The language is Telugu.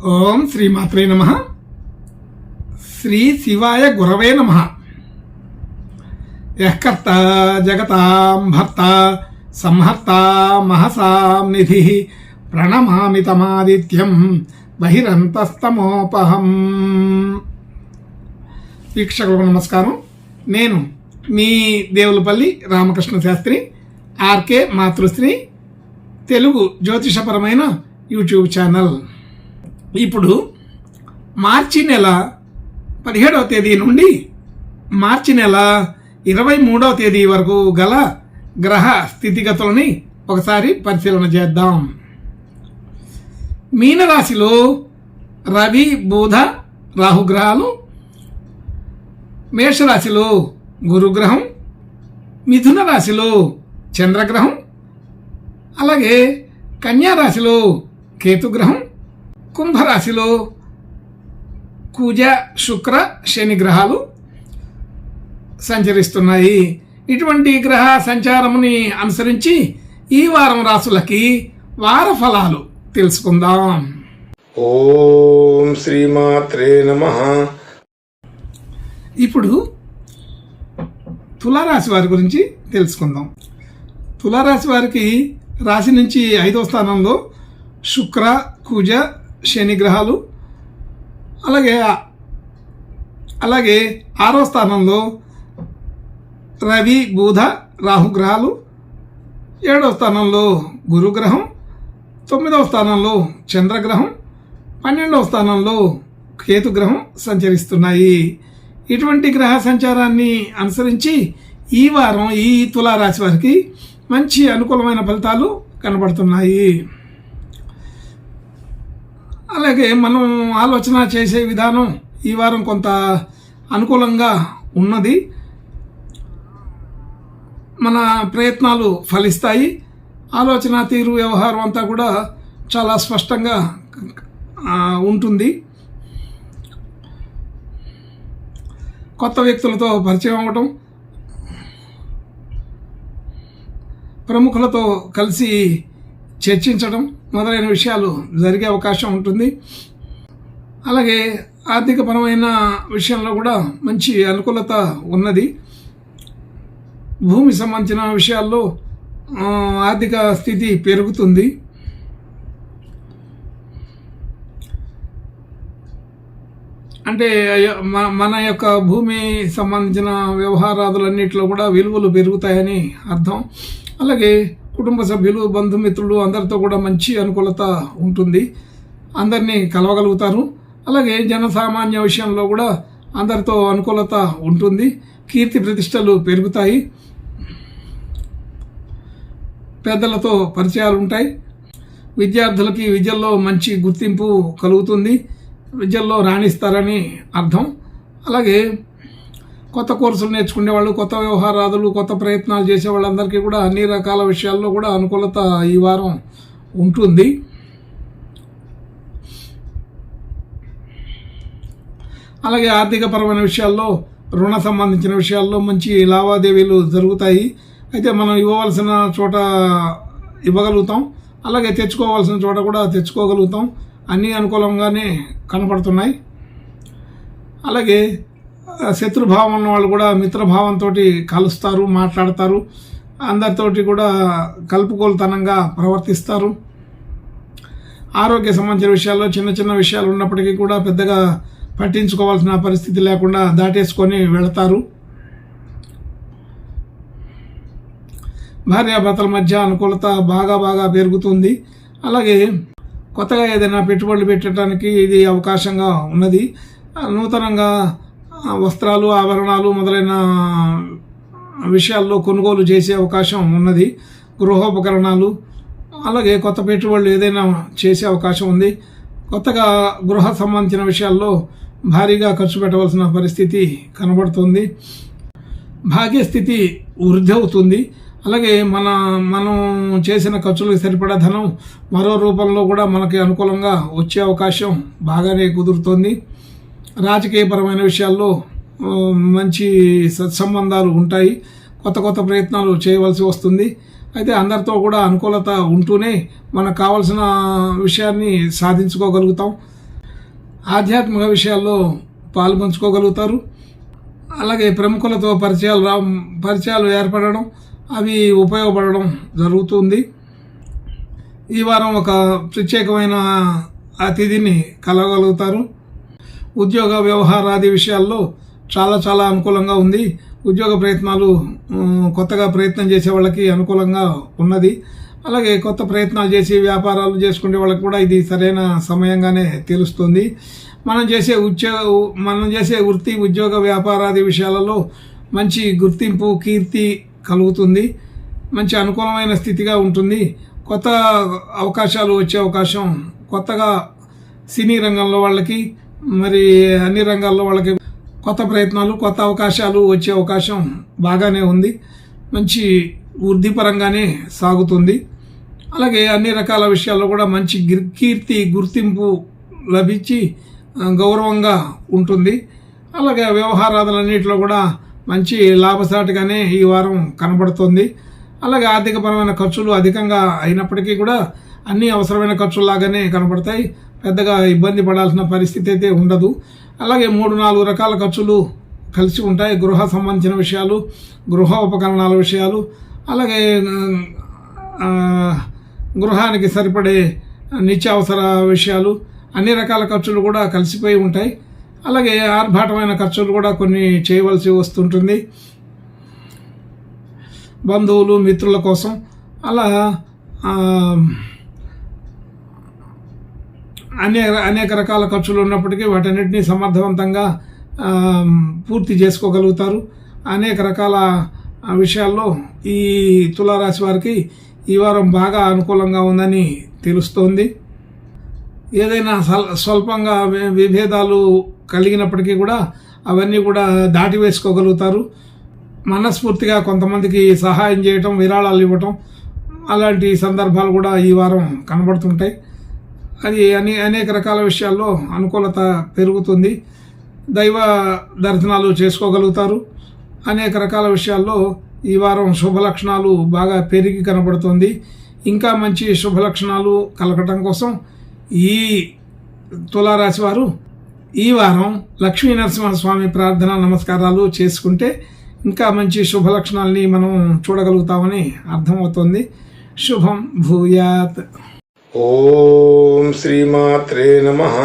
ఓం శ్రీమాత్రే నమః. శ్రీ శివాయ గురవే నమః. యఃకర్త జగతాం భర్త సంహర్త మహసాం నిధి ప్రణమామి తమాదిత్యం బహిరంతస్తమోపహం. వీక్షకులకు నమస్కారం. నేను మీ దేవులపల్లి రామకృష్ణ శాస్త్రి, ఆర్కే మాతృశ్రీ తెలుగు జ్యోతిషపరమైన యూట్యూబ్ ఛానల్. ఇప్పుడు మార్చి నెల 17వ తేదీ నుండి మార్చి నెల 23వ తేదీ వరకు గల గ్రహ స్థితిగతులని ఒకసారి పరిశీలన చేద్దాం. మీనరాశిలో రవి, బుధ, రాహుగ్రహాలు, మేషరాశిలో గురుగ్రహం, మిథున రాశిలో చంద్రగ్రహం, అలాగే కన్యారాశిలో కేతుగ్రహం, కుంభరాశిలో కుజ, శుక్ర, శని గ్రహాలు సంచరిస్తున్నాయి. ఇటువంటి గ్రహ సంచారముని అనుసరించి ఈ వారం రాశులకి వార ఫలాలు తెలుసుకుందాం. ఓం శ్రీమాత్రే నమః. ఇప్పుడు తులారాశి వారి గురించి తెలుసుకుందాం. తులారాశి వారికి రాశి నుంచి 5వ స్థానంలో శుక్ర, కుజ, శని గ్రహాలు, అలాగే 6వ స్థానంలో రవి, బుధ, రాహుగ్రహాలు, 7వ స్థానంలో గురుగ్రహం, 9వ స్థానంలో చంద్రగ్రహం, 12వ స్థానంలో కేతుగ్రహం సంచరిస్తున్నాయి. ఇటువంటి గ్రహ సంచారాన్ని అనుసరించి ఈ వారం ఈ తులారాశి వారికి మంచి అనుకూలమైన ఫలితాలు కనబడుతున్నాయి. అలాగే మనం ఆలోచన చేసే విధానం ఈ వారం కొంత అనుకూలంగా ఉన్నది. మన ప్రయత్నాలు ఫలిస్తాయి. ఆలోచన తీరు, వ్యవహారం అంతా కూడా చాలా స్పష్టంగా ఉంటుంది. కొత్త వ్యక్తులతో పరిచయం అవ్వటం, ప్రముఖులతో కలిసి చర్చించడం మొదలైన విషయాలు జరిగే అవకాశం ఉంటుంది. అలాగే ఆర్థికపరమైన విషయంలో కూడా మంచి అనుకూలత ఉన్నది. భూమి సంబంధించిన విషయాల్లో ఆర్థిక స్థితి పెరుగుతుంది. అంటే మన యొక్క భూమి సంబంధించిన వ్యవహారాదులన్నింటిలో కూడా విలువలు పెరుగుతాయని అర్థం. అలాగే కుటుంబ సభ్యులు, బంధుమిత్రులు అందరితో కూడా మంచి అనుకూలత ఉంటుంది. అందరినీ కలవగలుగుతారు. అలాగే జనసామాన్య విషయంలో కూడా అందరితో అనుకూలత ఉంటుంది. కీర్తి ప్రతిష్టలు పెరుగుతాయి. పెద్దలతో పరిచయాలు ఉంటాయి. విద్యార్థులకి విద్యల్లో మంచి గుర్తింపు కలుగుతుంది. విద్యల్లో రాణిస్తారని అర్థం. అలాగే కొత్త కోర్సులు నేర్చుకునే వాళ్ళు, కొత్త వ్యవహారాదులు, కొత్త ప్రయత్నాలు చేసే వాళ్ళందరికీ కూడా అన్ని రకాల విషయాల్లో కూడా అనుకూలత ఈ వారం ఉంటుంది. అలాగే ఆర్థికపరమైన విషయాల్లో, రుణ సంబంధించిన విషయాల్లో మంచి లావాదేవీలు జరుగుతాయి. అయితే మనం ఇవ్వవలసిన చోట ఇవ్వగలుగుతాం, అలాగే తెచ్చుకోవాల్సిన చోట కూడా తెచ్చుకోగలుగుతాం. అన్నీ అనుకూలంగానే కనపడుతున్నాయి. అలాగే శత్రుభావం ఉన్న వాళ్ళు కూడా మిత్రభావంతో కలుస్తారు, మాట్లాడతారు. అందరితోటి కూడా కలుపుకోలుతనంగా ప్రవర్తిస్తారు. ఆరోగ్య సంబంధించిన విషయాల్లో చిన్న చిన్న విషయాలు ఉన్నప్పటికీ కూడా పెద్దగా పట్టించుకోవాల్సిన పరిస్థితి లేకుండా దాటేసుకొని వెళతారు. భార్యాభర్తల మధ్య అనుకూలత బాగా పెరుగుతుంది. అలాగే కొత్తగా ఏదైనా పెట్టుబడులు పెట్టడానికి ఇది అవకాశంగా ఉన్నది. నూతనంగా వస్త్రాలు, ఆభరణాలు మొదలైన విషయాల్లో కొనుగోలు చేసే అవకాశం ఉన్నది. గృహోపకరణాలు, అలాగే కొత్త పెట్టుబడులు ఏదైనా చేసే అవకాశం ఉంది. కొత్తగా గృహ సంబంధించిన విషయాల్లో భారీగా ఖర్చు పెట్టవలసిన పరిస్థితి కనబడుతుంది. భాగ్యస్థితి వృద్ధి అవుతుంది. అలాగే మనం చేసిన ఖర్చులకు సరిపడా ధనం మరో రూపంలో కూడా మనకి అనుకూలంగా వచ్చే అవకాశం బాగానే కుదురుతుంది. రాజకీయపరమైన విషయాల్లో మంచి సత్సంబంధాలు ఉంటాయి. కొత్త ప్రయత్నాలు చేయవలసి వస్తుంది. అయితే అందరితో కూడా అనుకూలత ఉంటూనే మనకు కావాల్సిన విషయాన్ని సాధించుకోగలుగుతాం. ఆధ్యాత్మిక విషయాల్లో పాలు పంచుకోగలుగుతారు. అలాగే ప్రముఖులతో పరిచయాలు ఏర్పడడం, అవి ఉపయోగపడడం జరుగుతుంది. ఈ వారం ఒక ప్రత్యేకమైన అతిథిని కలగలుగుతారు. ఉద్యోగ వ్యవహారాది విషయాల్లో చాలా అనుకూలంగా ఉంది. ఉద్యోగ ప్రయత్నాలు కొత్తగా ప్రయత్నం చేసే వాళ్ళకి అనుకూలంగా ఉన్నది. అలాగే కొత్త ప్రయత్నాలు చేసి వ్యాపారాలు చేసుకునే వాళ్ళకి కూడా ఇది సరైన సమయంగానే తెలుస్తుంది. మనం చేసే వృత్తి, ఉద్యోగ వ్యాపారాది విషయాలలో మంచి గుర్తింపు, కీర్తి కలుగుతుంది. మంచి అనుకూలమైన స్థితిగా ఉంటుంది. కొత్త అవకాశాలు వచ్చే అవకాశం, కొత్తగా సినీ రంగంలో వాళ్ళకి, మరి అన్ని రంగాల్లో వాళ్ళకి కొత్త ప్రయత్నాలు, కొత్త అవకాశాలు వచ్చే అవకాశం బాగానే ఉంది. మంచి వృద్ధిపరంగానే సాగుతుంది. అలాగే అన్ని రకాల విషయాల్లో కూడా మంచి కీర్తి, గుర్తింపు లభించి గౌరవంగా ఉంటుంది. అలాగే వ్యవహారాదులన్నింటిలో కూడా మంచి లాభసాటిగానే ఈ వారం కనబడుతుంది. అలాగే ఆర్థికపరమైన ఖర్చులు అధికంగా అయినప్పటికీ కూడా అన్ని అవసరమైన ఖర్చుల్లాగానే కనబడతాయి. పెద్దగా ఇబ్బంది పడాల్సిన పరిస్థితి అయితే ఉండదు. అలాగే 3-4 రకాల ఖర్చులు కలిసి ఉంటాయి. గృహ సంబంధించిన విషయాలు, గృహ ఉపకరణాల విషయాలు, అలాగే గృహానికి సరిపడే నిత్యావసర విషయాలు, అన్ని రకాల ఖర్చులు కూడా కలిసిపోయి ఉంటాయి. అలాగే ఆర్భాటమైన ఖర్చులు కూడా కొన్ని చేయవలసి వస్తుంటుంది బంధువులు, మిత్రుల కోసం. అలా అనేక రకాల ఖర్చులు ఉన్నప్పటికీ వాటన్నిటినీ సమర్థవంతంగా పూర్తి చేసుకోగలుగుతారు. అనేక రకాల విషయాల్లో ఈ తులారాశి వారికి ఈ వారం బాగా అనుకూలంగా ఉందని తెలుస్తోంది. ఏదైనా స్వల్పంగా విభేదాలు కలిగినప్పటికీ కూడా అవన్నీ కూడా దాటి వేసుకోగలుగుతారు. మనస్ఫూర్తిగా కొంతమందికి సహాయం చేయటం, విరాళాలు ఇవ్వటం, అలాంటి సందర్భాలు కూడా ఈ వారం కనబడుతుంటాయి. అది అనేక రకాల విషయాల్లో అనుకూలత పెరుగుతుంది. దైవ దర్శనాలు చేసుకోగలుగుతారు. అనేక రకాల విషయాల్లో ఈ వారం శుభలక్షణాలు బాగా పెరిగి కనబడుతుంది. ఇంకా మంచి శుభలక్షణాలు కలగటం కోసం ఈ తులారాశి వారు ఈ వారం లక్ష్మీ నరసింహస్వామి ప్రార్థన, నమస్కారాలు చేసుకుంటే ఇంకా మంచి శుభలక్షణాలని మనం చూడగలుగుతామని అర్థమవుతుంది. శుభం భూయాత్. ఓం శ్రీమాత్రే నమః.